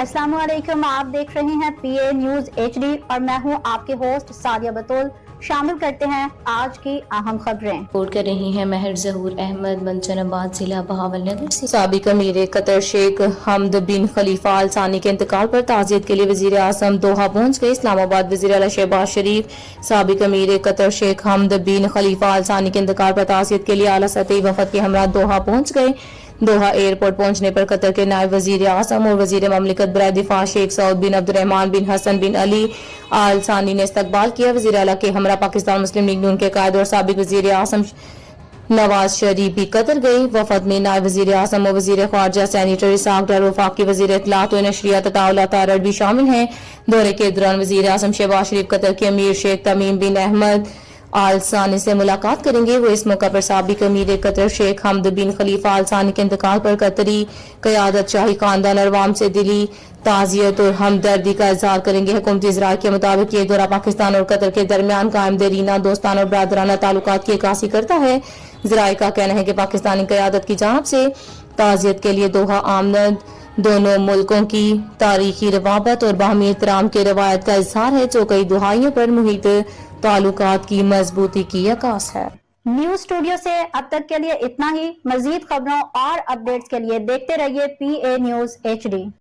अस्सलाम वालेकुम, आप देख रहे हैं PA न्यूज HD और मैं हूं आपके होस्ट सादिया बतौल। शामिल करते हैं आज की अहम खबरें। रिपोर्ट कर रही हैं महर जहूर अहमद, मंचनाबाद जिला बहावलनगर से। साबिक अमीर कतर शेख हमद बिन खलीफा अल सानी के इंतकाल पर ताज़ियत के लिए वजीर आज़म दोहा पहुंच गए। इस्लामाबाद वजीर आला शहबाज शरीफ साबिक अमीर कतर शेख हमद बिन खलीफा अल सानी के इंतकाल पर ताज़ियत के लिए आला सतही वफद के हमरा दोहा पहुंच गए। दोहा एयरपोर्ट पहुंचने पर कतर के नायब वजीर आज़म और वजीर ममलिकत बराए दिफा शेख सऊद बिन अब्दुर्रहमान बिन हसन बिन अली आल सानी ने इस्तकबाल किया। वजीर आला के हमरा पाकिस्तान मुस्लिम लीग नून के कायद और साबिक वजीर आज़म नवाज शरीफ भी कतर गई। वफद में नायब वजीर आज़म और वजीर ख्वारजा सैनिटर इसाक डार, वफाकी वजीर इत्तलात व नशरियात अताउल्लाह तारड़ भी शामिल हैं। दौरे के दौरान वजीर आज़म शहबाज शरीफ कतर के अमीर शेख तमीम बिन अहमद आल सानी से मुलाकात करेंगे। वो इस मौका पर साबिक अमीर कतर शेख हमद बिन खलीफा आल सानी के इंतकाल पर कतरी क़यादत, शाही खानदान और अवाम से दिली ताज़ियत और हमदर्दी का इजहार करेंगे। हुकूमती ज़राए के मुताबिक ये दौरा पाकिस्तान और कतर के दरमियान कायम देरीना दोस्ताना और बरादराना ताल्लुकात की अक्कासी करता है। ज़राए का कहना है कि पाकिस्तानी क़यादत की जानिब से ताज़ियत के लिए दोहा आमद दोनों मुल्कों की तारीखी रवाबत और बाहमी एहतराम के रवायत का इजहार है, जो कई दुहाइयों पर मुहित ताल्लुकात की मजबूती की अक्कास है। न्यूज स्टूडियो से अब तक के लिए इतना ही। मजीद खबरों और अपडेट्स के लिए देखते रहिए PA न्यूज HD।